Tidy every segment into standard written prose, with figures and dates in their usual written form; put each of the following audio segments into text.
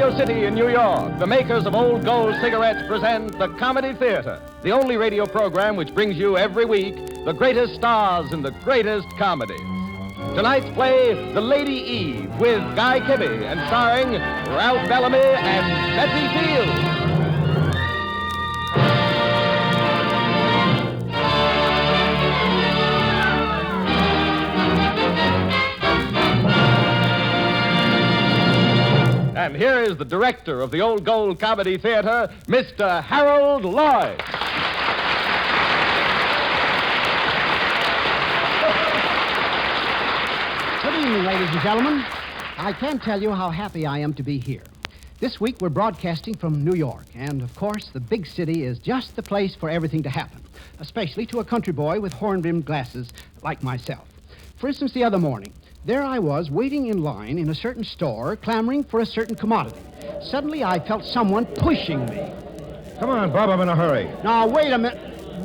Radio City in New York, the makers of Old Gold cigarettes present the Comedy Theater, the only radio program which brings you every week the greatest stars in the greatest comedies. Tonight's play, The Lady Eve, with Guy Kibbe and starring Ralph Bellamy and Betsy Fields. And here is the director of the Old Gold Comedy Theater, Mr. Harold Lloyd. Good evening, ladies and gentlemen. I can't tell you how happy I am to be here. This week we're broadcasting from New York, and of course the big city is just the place for everything to happen, especially to a country boy with horn-rimmed glasses like myself. For instance, the other morning, there I was, waiting in line in a certain store, clamoring for a certain commodity. Suddenly, I felt someone pushing me. Come on, Bob, I'm in a hurry. Now, wait a minute.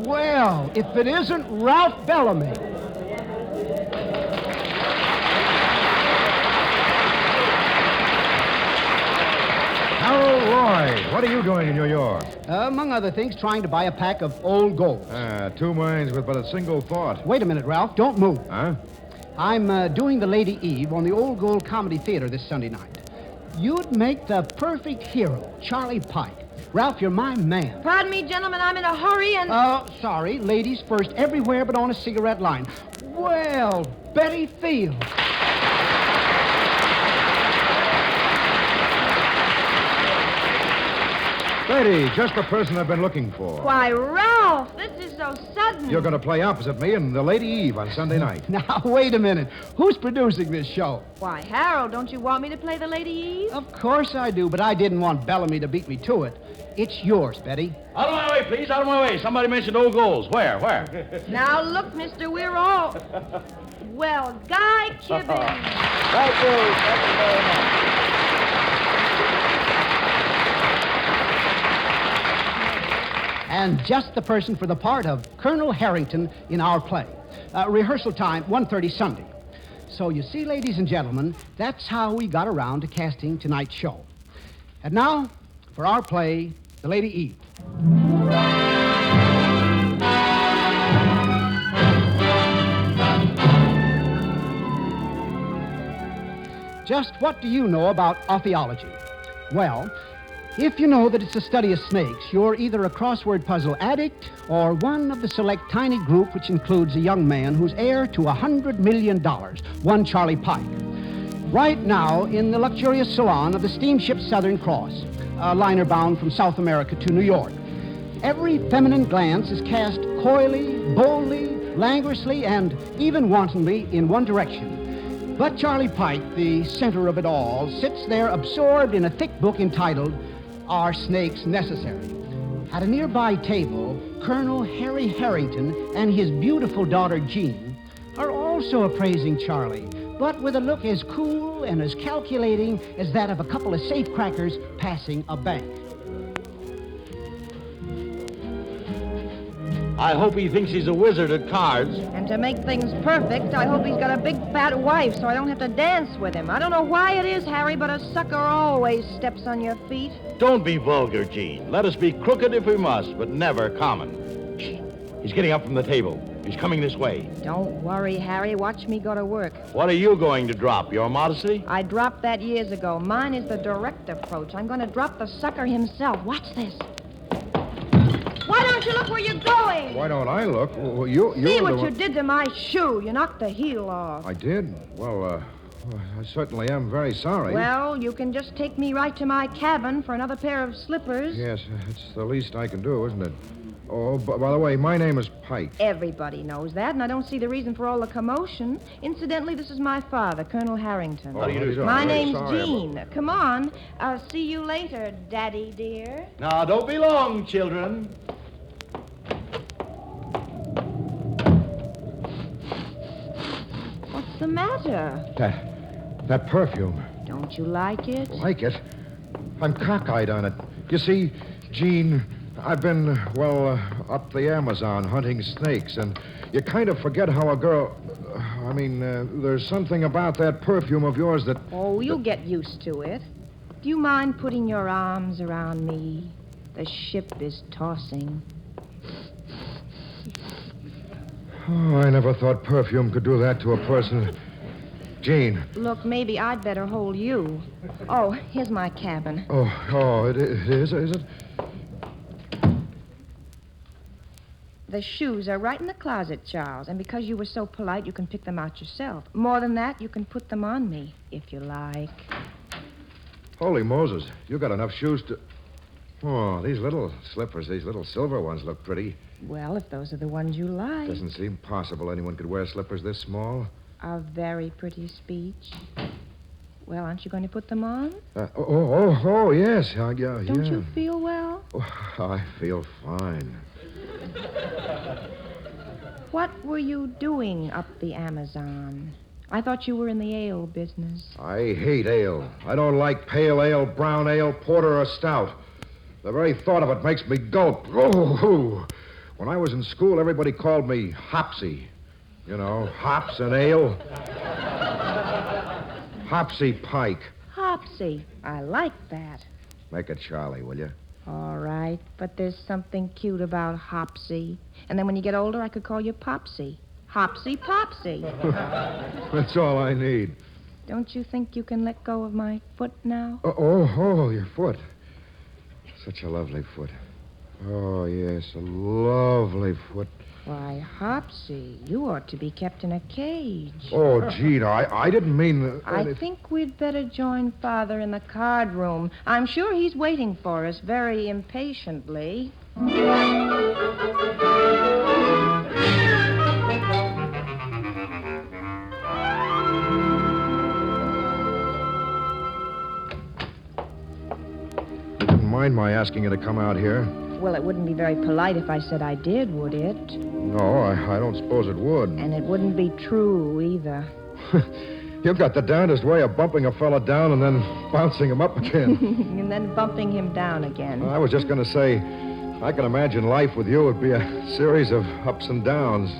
Well, if it isn't Ralph Bellamy. Harold Lloyd, what are you doing in New York? Among other things, trying to buy a pack of Old Gold. Two minds with but a single thought. Wait a minute, Ralph. Don't move. Huh? I'm doing the Lady Eve on the Old Gold Comedy Theater this Sunday night. You'd make the perfect hero, Charlie Pike. Ralph, you're my man. Pardon me, gentlemen, I'm in a hurry and... Oh, sorry. Ladies first, everywhere but on a cigarette line. Well, Betty Fields. Betty, just the person I've been looking for. Why, Ralph, this is so sudden. You're going to play opposite me in the Lady Eve on Sunday night. Now, wait a minute. Who's producing this show? Why, Harold, don't you want me to play the Lady Eve? Of course I do, but I didn't want Bellamy to beat me to it. It's yours, Betty. Out of my way, please. Out of my way. Somebody mentioned Old Golds. Where? Now, look, mister, we're all... Well, Guy Kibbe. Thank you. Thank you very much. And just the person for the part of Colonel Harrington in our play. Rehearsal time, 1:30 Sunday. So you see, ladies and gentlemen, that's how we got around to casting tonight's show. And now, for our play, The Lady Eve. Just what do you know about archaeology? Well, if you know that it's a study of snakes, you're either a crossword puzzle addict or one of the select tiny group which includes a young man who's heir to $100 million, one Charlie Pike. Right now, in the luxurious salon of the steamship Southern Cross, a liner bound from South America to New York, every feminine glance is cast coyly, boldly, languorously, and even wantonly in one direction. But Charlie Pike, the center of it all, sits there absorbed in a thick book entitled Are Snakes Necessary? At a nearby table, Colonel Harry Harrington and his beautiful daughter Jean are also appraising Charlie, but with a look as cool and as calculating as that of a couple of safecrackers passing a bank. I hope he thinks he's a wizard at cards. And to make things perfect, I hope he's got a big fat wife so I don't have to dance with him. I don't know why it is, Harry, but a sucker always steps on your feet. Don't be vulgar, Gene. Let us be crooked if we must, but never common. He's getting up from the table. He's coming this way. Don't worry, Harry. Watch me go to work. What are you going to drop? Your modesty? I dropped that years ago. Mine is the direct approach. I'm going to drop the sucker himself. Watch this. Why don't you look where you're going? Why don't I look? Well, you're See what the you one... did to my shoe. You knocked the heel off. I did? Well, I certainly am very sorry. Well, you can just take me right to my cabin for another pair of slippers. Yes, it's the least I can do, isn't it? Oh, by the way, my name is Pike. Everybody knows that, and I don't see the reason for all the commotion. Incidentally, this is my father, Colonel Harrington. How do you do? My name's Sorry Jean. Come on. I'll see you later, Daddy dear. Now, don't be long, children. What's the matter? That perfume. Don't you like it? Like it? I'm cockeyed on it. You see, Gene, I've been, up the Amazon hunting snakes, and you kind of forget how a girl... there's something about that perfume of yours that... Oh, you'll get used to it. Do you mind putting your arms around me? The ship is tossing. Oh, I never thought perfume could do that to a person. Jean. Look, maybe I'd better hold you. Oh, here's my cabin. Oh, it is it? The shoes are right in the closet, Charles, and because you were so polite, you can pick them out yourself. More than that, you can put them on me, if you like. Holy Moses, you got enough shoes to... Oh, these little slippers, these little silver ones look pretty. Well, if those are the ones you like. Doesn't seem possible anyone could wear slippers this small. A very pretty speech. Well, aren't you going to put them on? Yes. Yeah. Don't you feel well? Oh, I feel fine. What were you doing up the Amazon? I thought you were in the ale business. I hate ale. I don't like pale ale, brown ale, porter, or stout. The very thought of it makes me gulp. Oh. When I was in school, everybody called me Hopsy. You know, hops and ale. Hopsy Pike. Hopsy. I like that. Make it Charlie, will you? All right, but there's something cute about Hopsy. And then when you get older, I could call you Popsy. Hopsy Popsy. That's all I need. Don't you think you can let go of my foot now? Your foot. Such a lovely foot. Oh, yes, a lovely foot. Why, Hopsy, you ought to be kept in a cage. Oh, Gina, I didn't mean... I think we'd better join Father in the card room. I'm sure he's waiting for us very impatiently. You didn't mind my asking you to come out here? Well, it wouldn't be very polite if I said I did, would it? No, I don't suppose it would. And it wouldn't be true, either. You've got the darndest way of bumping a fella down and then bouncing him up again. And then bumping him down again. I was just going to say, I can imagine life with you would be a series of ups and downs,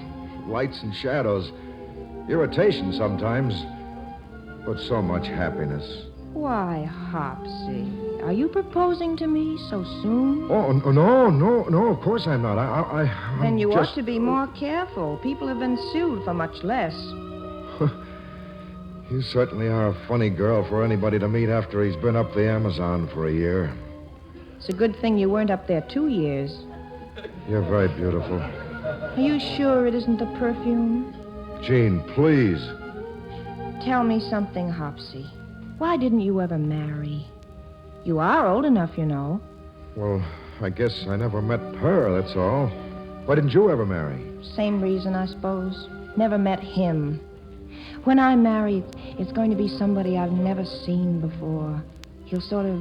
lights and shadows, irritation sometimes, but so much happiness. Why, Hopsy, are you proposing to me so soon? Oh, no, of course I'm not. Then you just... ought to be more careful. People have been sued for much less. You certainly are a funny girl for anybody to meet after he's been up the Amazon for a year. It's a good thing you weren't up there 2 years. You're very beautiful. Are you sure it isn't the perfume? Jean, please. Tell me something, Hopsy. Why didn't you ever marry? You are old enough, you know. Well, I guess I never met her, that's all. Why didn't you ever marry? Same reason, I suppose. Never met him. When I marry, it's going to be somebody I've never seen before. He'll sort of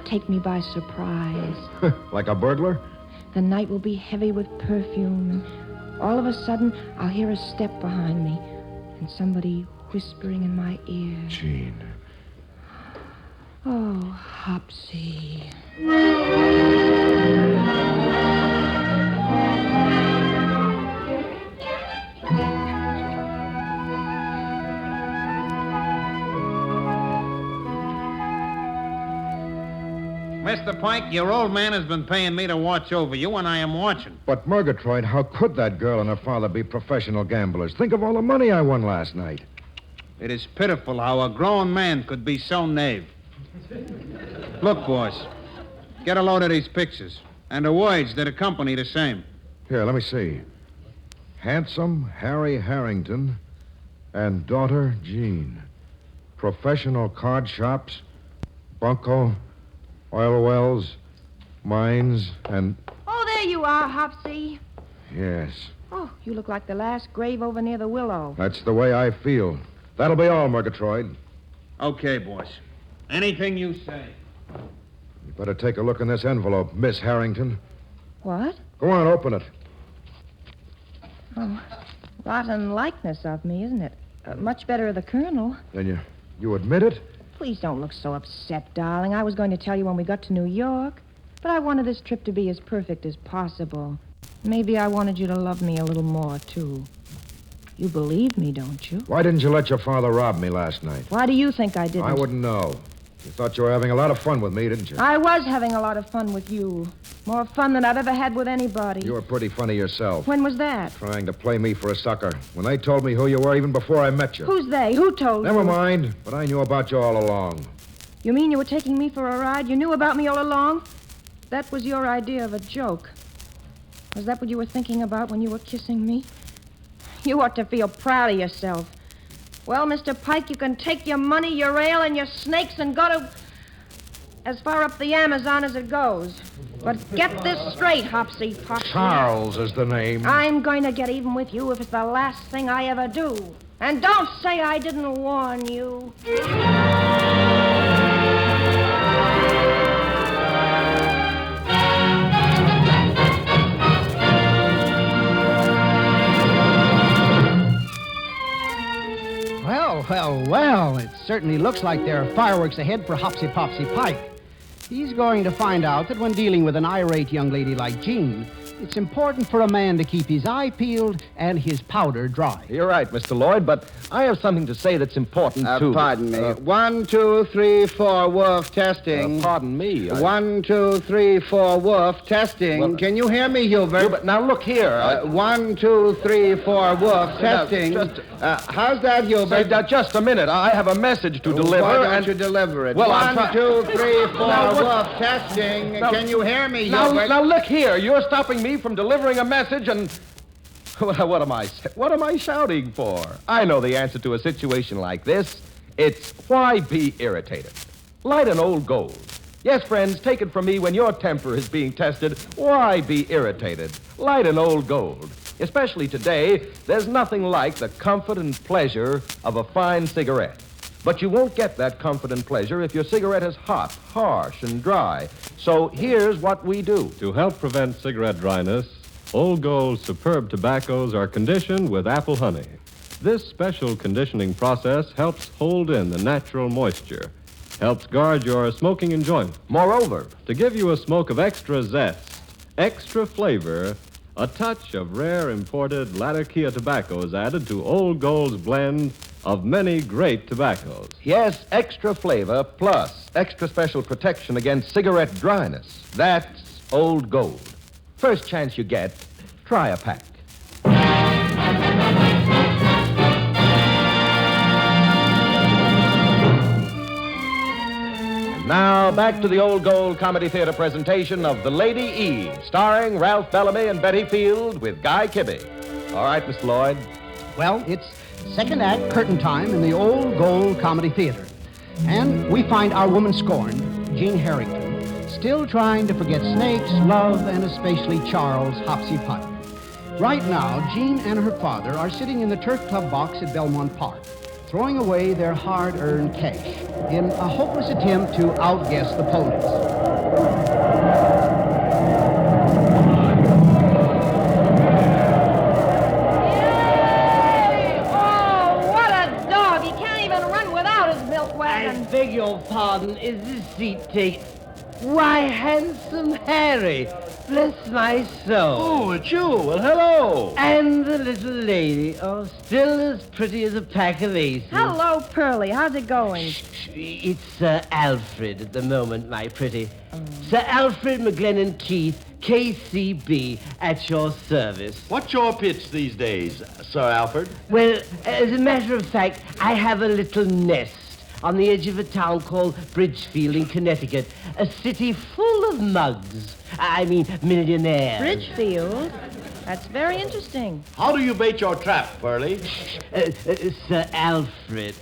take me by surprise. Like a burglar? The night will be heavy with perfume, and all of a sudden, I'll hear a step behind me, and somebody whispering in my ear. Jean. Oh, Hopsy. Mr. Pike, your old man has been paying me to watch over you, and I am watching. But, Murgatroyd, how could that girl and her father be professional gamblers? Think of all the money I won last night. It is pitiful how a grown man could be so knave. Look, boss, get a load of these pictures, and the words that accompany the same. Here, let me see. Handsome Harry Harrington and daughter Jean. Professional card shops, bunco, oil wells, mines, and... Oh, there you are, Hopsy. Yes, Oh, you look like the last grave over near the willow. that's the way I feel. That'll be all, Murgatroyd. Okay, boss. Anything you say. You better take a look in this envelope, Miss Harrington. What? Go on, open it. Oh, rotten likeness of me, isn't it? Much better of the Colonel. Then you admit it? Please don't look so upset, darling. I was going to tell you when we got to New York, but I wanted this trip to be as perfect as possible. Maybe I wanted you to love me a little more, too. You believe me, don't you? Why didn't you let your father rob me last night? Why do you think I didn't? I wouldn't know. You thought you were having a lot of fun with me, didn't you? I was having a lot of fun with you. More fun than I've ever had with anybody. You were pretty funny yourself. When was that? Trying to play me for a sucker. When they told me who you were even before I met you. Who's they? Who told you? Never mind, but I knew about you all along. You mean you were taking me for a ride? You knew about me all along? That was your idea of a joke. Was that what you were thinking about when you were kissing me? You ought to feel proud of yourself. Well, Mr. Pike, you can take your money, your ale, and your snakes and go to as far up the Amazon as it goes. But get this straight, Hopsy Popsy. Charles is the name. I'm going to get even with you if it's the last thing I ever do. And don't say I didn't warn you. Well, it certainly looks like there are fireworks ahead for Hopsy Popsy Pike. He's going to find out that when dealing with an irate young lady like Jean, it's important for a man to keep his eye peeled and his powder dry. You're right, Mr. Lloyd, but I have something to say that's important, too. Pardon me. 1, 2, 3, 4, woof, testing. Pardon me. 1, 2, 3, 4, woof, testing. Well, Can you hear me, Hubert? Now, look here. 1, 2, 3, 4, woof, testing. How's that, Hubert? Just a minute. I have a message to deliver. Why don't you deliver it? Well, 1, 2, 3, 4, Now, woof, testing. Now- Can you hear me, Hubert? Now, look here. You're stopping me from delivering a message and... What am I shouting for? I know the answer to a situation like this. It's why be irritated? Light an old gold. Yes, friends, take it from me, when your temper is being tested, why be irritated? Light an old gold. Especially today, there's nothing like the comfort and pleasure of a fine cigarette. But you won't get that comfort and pleasure if your cigarette is hot, harsh, and dry. So here's what we do. To help prevent cigarette dryness, Old Gold's superb tobaccos are conditioned with apple honey. This special conditioning process helps hold in the natural moisture, helps guard your smoking enjoyment. Moreover, To give you a smoke of extra zest, extra flavor, a touch of rare imported Latakia tobacco is added to Old Gold's blend of many great tobaccos. yes, extra flavor plus extra special protection against cigarette dryness. That's Old Gold. First chance you get, try a pack. And now, back to the Old Gold Comedy Theater presentation of The Lady Eve, starring Ralph Bellamy and Betty Field with Guy Kibbe. All right, Mr. Lloyd. Well, it's second act curtain time in the Old Gold Comedy Theater. And we find our woman scorned, Jean Harrington, still trying to forget snakes, love, and especially Charles Hopsy Pike. Right now, Jean and her father are sitting in the Turf Club box at Belmont Park, throwing away their hard-earned cash in a hopeless attempt to outguess the police. Oh, what a dog. He can't even run without his milk I wagon. beg your pardon. Is this seat taken? Why, handsome Harry. Bless my soul. Oh, it's you. Well, hello. And the little lady. Oh, still as pretty as a pack of aces. Hello, Pearlie. How's it going? It's Sir Alfred at the moment, my pretty. Sir Alfred McGlennon Keith, KCB, at your service. What's your pitch these days, Sir Alfred? Well, as a matter of fact, I have a little nest on the edge of a town called Bridgefield in Connecticut, a city full of mugs. I mean, millionaires. Bridgefield? That's very interesting. How do you bait your trap, Pearlie? Sir Alfred.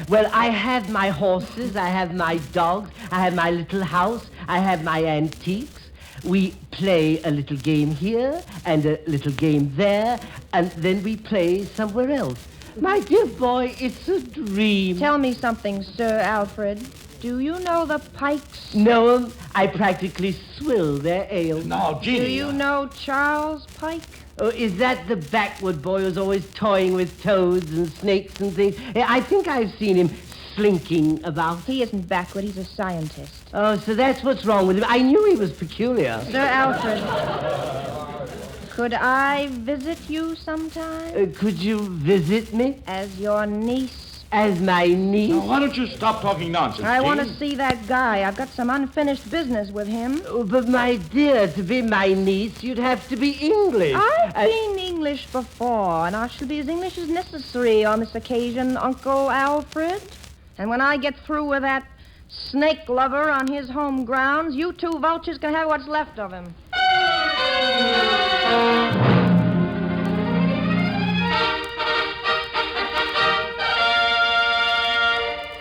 Well, I have my horses, I have my dogs, I have my little house, I have my antiques. We play a little game here and a little game there, and then we play somewhere else. My dear boy, it's a dream. Tell me something, Sir Alfred. Do you know the Pikes? Know 'em? I practically swill their ale. Now, Jeannie. Do you know Charles Pike? Oh, is that the backward boy who's always toying with toads and snakes and things? I think I've seen him slinking about. He isn't backward. He's a scientist. Oh, so that's what's wrong with him. I knew he was peculiar. Sir Alfred, could I visit you sometime? Could you visit me? As your niece as my niece. Now, why don't you stop talking nonsense, I want to Jean? see that guy. I've got some unfinished business with him. Oh, but, my dear, to be my niece, you'd have to be English. I've been English before, and I shall be as English as necessary on this occasion, Uncle Alfred. And when I get through with that snake lover on his home grounds, you two vultures can have what's left of him.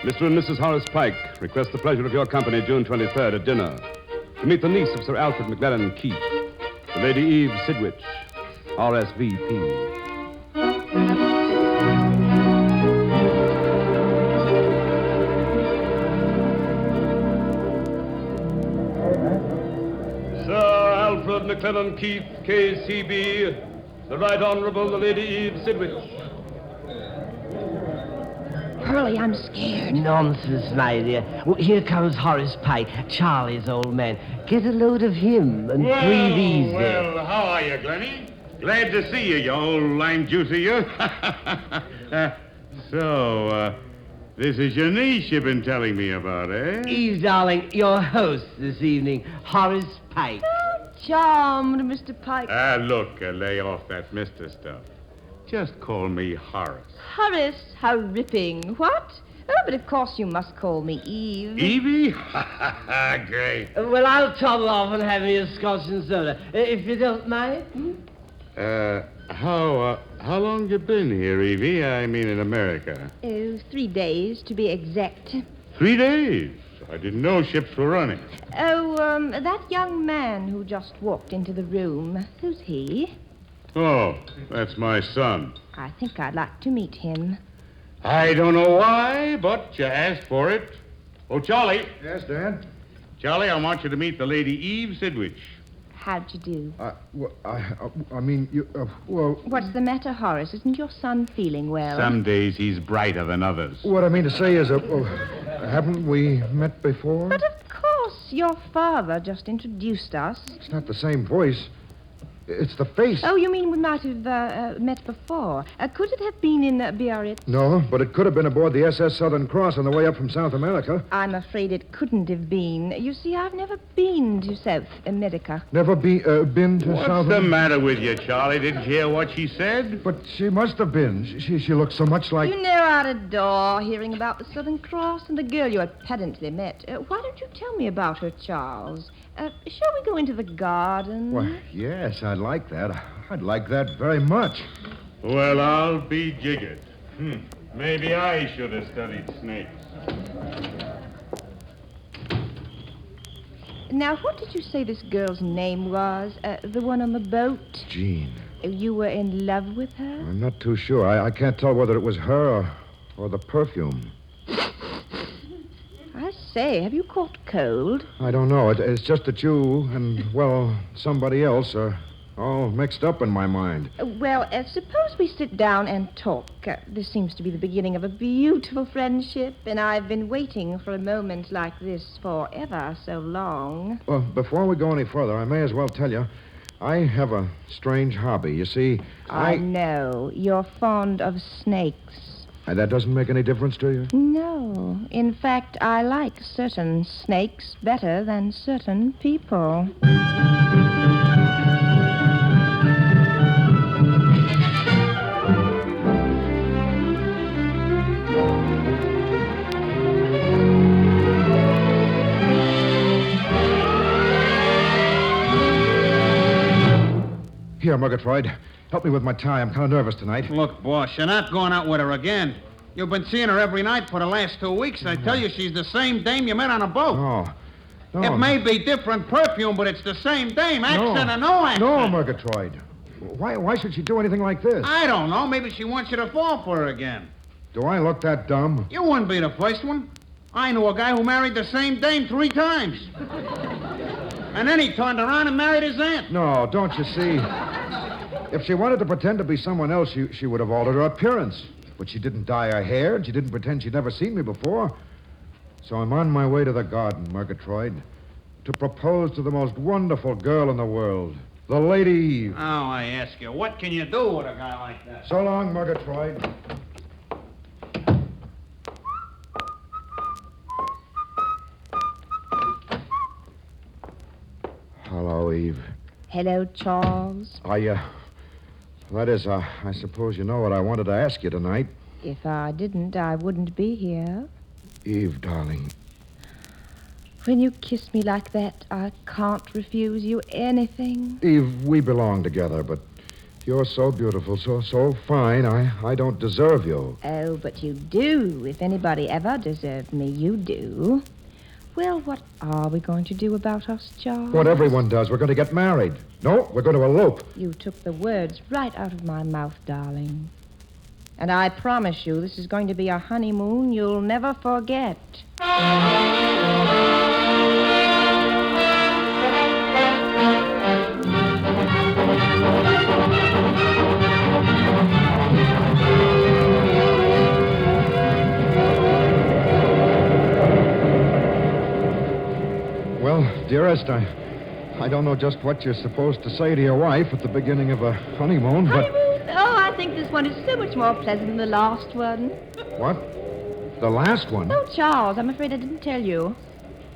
Mr. and Mrs. Horace Pike request the pleasure of your company June 23rd at dinner to meet the niece of Sir Alfred McLellan Keith, the Lady Eve Sidwich, RSVP. Sir Alfred McLellan Keith, KCB, the Right Honorable the Lady Eve Sidwich. Hurley, I'm scared. Nonsense, my dear. Well, here comes Horace Pike, Charlie's old man. Get a load of him and breathe easy. Well, how are you, Glenny? Glad to see you, you old lime juicer, you. This is your niece you've been telling me about, eh? Eve, darling, your host this evening, Horace Pike. Charmed, Mr. Pike. Look, lay off that Mr. stuff. Just call me Horace. Horace, how ripping. What? Oh, but of course you must call me Eve. Evie? Great. Well, I'll toddle off and have me a scotch and soda, if you don't mind. How long you been here, Evie? I mean in America. Oh, 3 days, to be exact. 3 days? I didn't know ships were running. Oh, that young man who just walked into the room. Who's he? Oh, that's my son. I think I'd like to meet him. I don't know why, but you asked for it. Oh, Charlie. Yes, Dad? Charlie, I want you to meet the Lady Eve Sidwich. How'd you do? I mean, well... What's the matter, Horace? Isn't your son feeling well? Some days he's brighter than others. What I mean to say is, haven't we met before? But of course, your father just introduced us. It's not the same voice. It's the face. Oh, you mean we might have met before? Could it have been in Biarritz? No, but it could have been aboard the SS Southern Cross on the way up from South America. I'm afraid it couldn't have been. You see, I've never been to South America. Never been to What's South the America? matter with you, Charlie? Didn't you hear what she said? But she must have been. She looks so much like... You know, out of door, hearing about the Southern Cross and the girl you apparently met. Why don't you tell me about her, Charles? Shall we go into the garden? Why, yes, I'd like that. I'd like that very much. Well, I'll be jiggered. Maybe I should have studied snakes. Now, what did you say this girl's name was? The one on the boat? Jean. You were in love with her? I'm not too sure. I can't tell whether it was her or the perfume. I say, have you caught cold? I don't know. It's just that you and, well, somebody else are all mixed up in my mind. Well, suppose we sit down and talk. This seems to be the beginning of a beautiful friendship, and I've been waiting for a moment like this for ever so long. Well, before we go any further, I may as well tell you, I have a strange hobby. You see, I know. You're fond of snakes. That doesn't make any difference to you? No. In fact, I like certain snakes better than certain people. Here, Murgatroyd. Help me with my tie. I'm kind of nervous tonight. Look, boss, you're not going out with her again. You've been seeing her every night for the last 2 weeks. I tell you, she's the same dame you met on a boat. No. It may be different perfume, but it's the same dame. Accent or no accent. No, Murgatroyd. Why should she do anything like this? I don't know. Maybe she wants you to fall for her again. Do I look that dumb? You wouldn't be the first one. I knew a guy who married the same dame 3 times. And then he turned around and married his aunt. No, don't you see? If she wanted to pretend to be someone else, she would have altered her appearance. But she didn't dye her hair, and she didn't pretend she'd never seen me before. So I'm on my way to the garden, Murgatroyd, to propose to the most wonderful girl in the world, the Lady Eve. Oh, I ask you, what can you do with a guy like that? So long, Murgatroyd. Hello, Charles. I suppose you know what I wanted to ask you tonight. If I didn't, I wouldn't be here. Eve, darling. When you kiss me like that, I can't refuse you anything. Eve, we belong together, but you're so beautiful, so fine, I don't deserve you. Oh, but you do. If anybody ever deserved me, you do. Well, what are we going to do about us, Charles? What everyone does. We're going to get married. No, we're going to elope. You took the words right out of my mouth, darling. And I promise you, this is going to be a honeymoon you'll never forget. Well, dearest, I don't know just what you're supposed to say to your wife at the beginning of a honeymoon, but... Honeymoon? Oh, I think this one is so much more pleasant than the last one. What? The last one? Oh, Charles, I'm afraid I didn't tell you.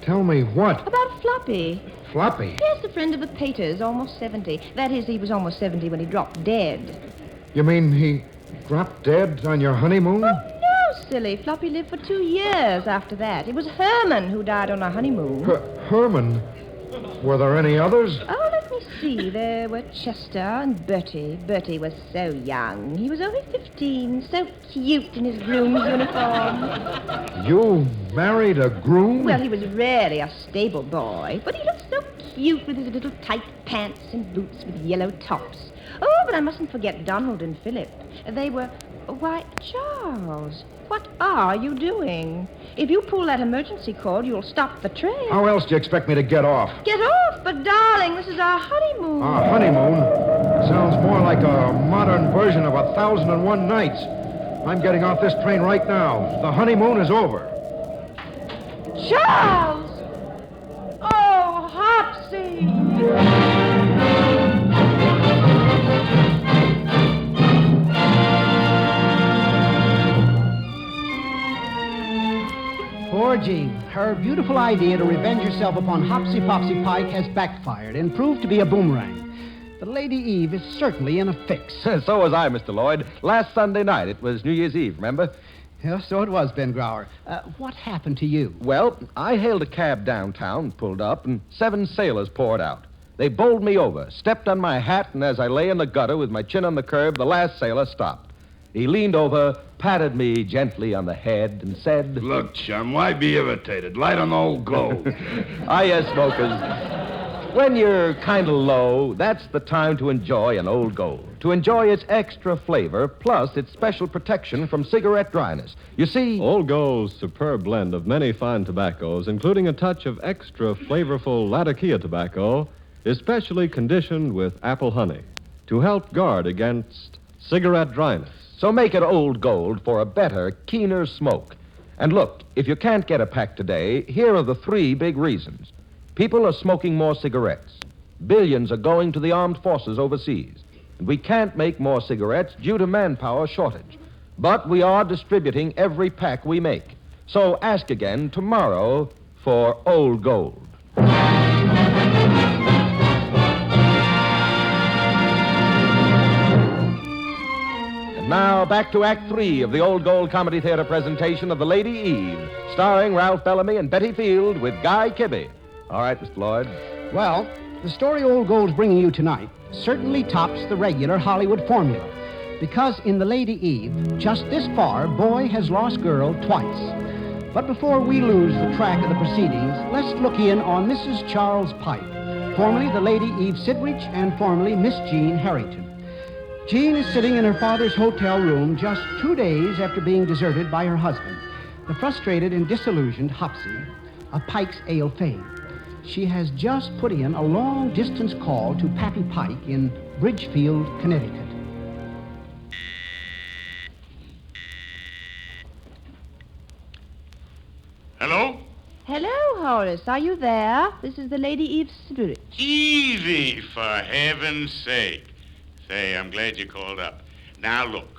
Tell me what? About Floppy. Floppy? Yes, a friend of the Pater's, almost 70. That is, he was almost 70 when he dropped dead. You mean he dropped dead on your honeymoon? Oh, no, silly. Floppy lived for 2 years after that. It was Herman who died on a honeymoon. Herman? Were there any others? Oh, let me see. There were Chester and Bertie. Bertie was so young. He was only 15, so cute in his groom's uniform. You married a groom? Well, he was really a stable boy, but he looked so cute with his little tight pants and boots with yellow tops. Oh, but I mustn't forget Donald and Philip. They were... Why, Charles, what are you doing? If you pull that emergency cord, you'll stop the train. How else do you expect me to get off? Get off? But, darling, this is our honeymoon. Our honeymoon? Sounds more like a modern version of 1001 Nights. I'm getting off this train right now. The honeymoon is over. Charles! Oh, Hopsy! Poor Jean. Her beautiful idea to revenge herself upon Hopsy Popsy Pike has backfired and proved to be a boomerang. The Lady Eve is certainly in a fix. So was I, Mr. Lloyd. Last Sunday night, it was New Year's Eve, remember? Yeah, so it was, Ben Grauer. What happened to you? Well, I hailed a cab downtown, pulled up, and 7 sailors poured out. They bowled me over, stepped on my hat, and as I lay in the gutter with my chin on the curb, the last sailor stopped. He leaned over, patted me gently on the head, and said... Look, chum, why be irritated? Light on the old globe. Ah, yes, smokers. When you're kind of low, that's the time to enjoy an Old Gold. To enjoy its extra flavor, plus its special protection from cigarette dryness. You see... Old Gold's superb blend of many fine tobaccos, including a touch of extra flavorful Latakia tobacco, is specially conditioned with apple honey to help guard against cigarette dryness. So make it Old Gold for a better, keener smoke. And look, if you can't get a pack today, here are the 3 big reasons. People are smoking more cigarettes. Billions are going to the armed forces overseas. And we can't make more cigarettes due to manpower shortage. But we are distributing every pack we make. So ask again tomorrow for Old Gold. Now, back to Act 3 of the Old Gold Comedy Theater presentation of The Lady Eve, starring Ralph Bellamy and Betty Field with Guy Kibbe. All right, Mr. Lloyd. Well, the story Old Gold's bringing you tonight certainly tops the regular Hollywood formula. Because in The Lady Eve, just this far, boy has lost girl twice. But before we lose the track of the proceedings, let's look in on Mrs. Charles Pike, formerly the Lady Eve Sidwich and formerly Miss Jean Harrington. Jean is sitting in her father's hotel room just 2 days after being deserted by her husband, the frustrated and disillusioned Hopsy, of Pike's ale fame. She has just put in a long-distance call to Pappy Pike in Bridgefield, Connecticut. Hello? Hello, Horace. Are you there? This is the Lady Eve Sidwich. Evie, for heaven's sake. Say, I'm glad you called up. Now, look.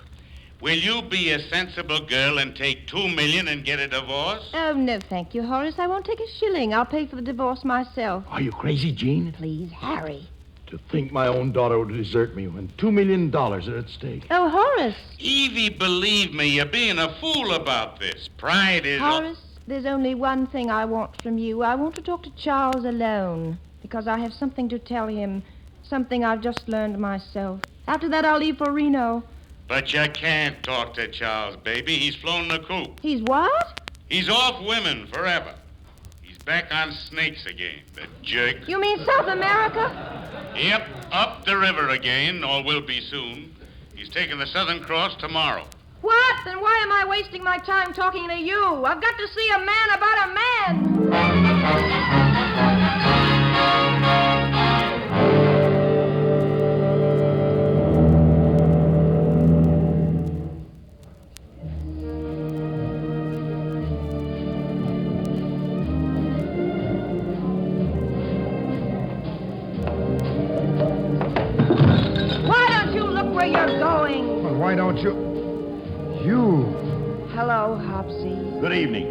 Will you be a sensible girl and take $2 million and get a divorce? Oh, no, thank you, Horace. I won't take a shilling. I'll pay for the divorce myself. Are you crazy, Jean? Please, Harry. To think my own daughter would desert me when $2 million are at stake. Oh, Horace. Evie, believe me, you're being a fool about this. Pride is... Horace, there's only one thing I want from you. I want to talk to Charles alone, because I have something to tell him, something I've just learned myself. After that, I'll leave for Reno. But you can't talk to Charles, baby. He's flown the coop. He's what? He's off women forever. He's back on snakes again, the jerk. You mean South America? Yep, up the river again, or will be soon. He's taking the Southern Cross tomorrow. What? Then why am I wasting my time talking to you? I've got to see a man about a man. Why don't you... You. Hello, Hopsy. Good evening.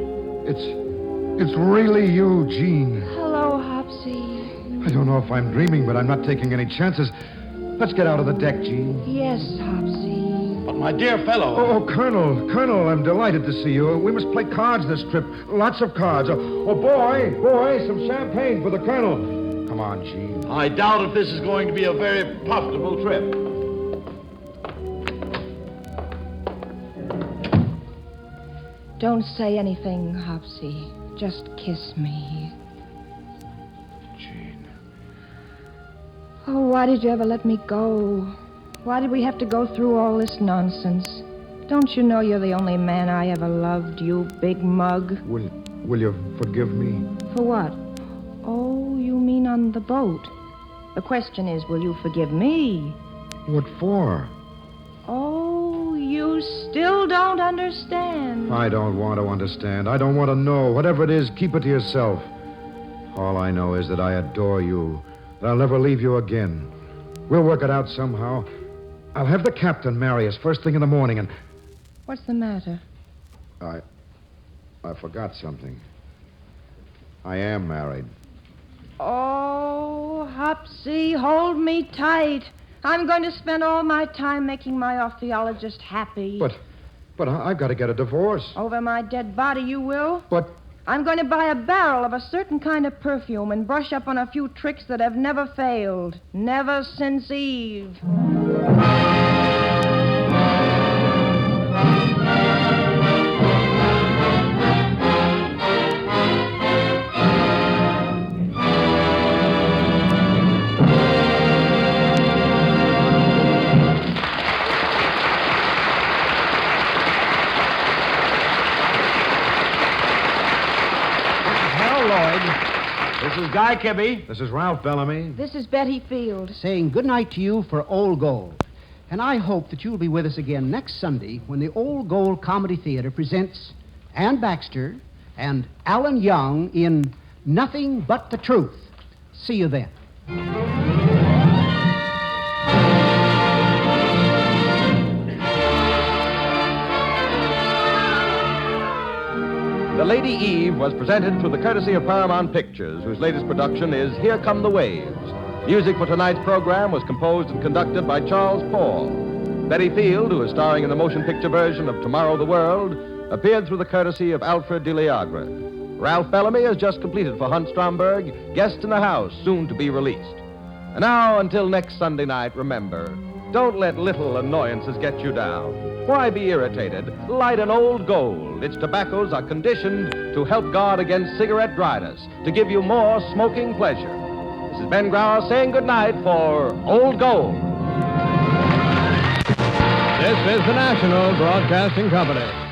It's really you, Jean. Hello, Hopsy. I don't know if I'm dreaming, but I'm not taking any chances. Let's get out of the deck, Jean. Yes, Hopsy. But my dear fellow... Oh, Colonel, I'm delighted to see you. We must play cards this trip. Lots of cards. Oh, boy, some champagne for the Colonel. Come on, Jean. I doubt if this is going to be a very profitable trip. Don't say anything, Hopsy. Just kiss me. Jean. Oh, why did you ever let me go? Why did we have to go through all this nonsense? Don't you know you're the only man I ever loved, you big mug? Will you forgive me? For what? Oh, you mean on the boat. The question is, will you forgive me? What for? Oh, you still don't understand. I don't want to understand. I don't want to know. Whatever it is, keep it to yourself. All I know is that I adore you, that I'll never leave you again. We'll work it out somehow. I'll have the captain marry us first thing in the morning, and... What's the matter? I forgot something. I am married. Oh, Hopsy, hold me tight. I'm going to spend all my time making my orpheologist happy. But I've got to get a divorce. Over my dead body, you will? But... I'm going to buy a barrel of a certain kind of perfume and brush up on a few tricks that have never failed. Never since Eve. This is Guy Kibbe. This is Ralph Bellamy. This is Betty Field. Saying good night to you for Old Gold. And I hope that you'll be with us again next Sunday when the Old Gold Comedy Theater presents Ann Baxter and Alan Young in Nothing But the Truth. See you then. The Lady Eve was presented through the courtesy of Paramount Pictures, whose latest production is Here Come the Waves. Music for tonight's program was composed and conducted by Charles Paul. Betty Field, who is starring in the motion picture version of Tomorrow the World, appeared through the courtesy of Alfred de Liagre. Ralph Bellamy has just completed for Hunt Stromberg, Guest in the House, soon to be released. And now, until next Sunday night, remember, don't let little annoyances get you down. Why be irritated? Light an Old Gold. Its tobaccos are conditioned to help guard against cigarette dryness, to give you more smoking pleasure. This is Ben Grauer saying goodnight for Old Gold. This is the National Broadcasting Company.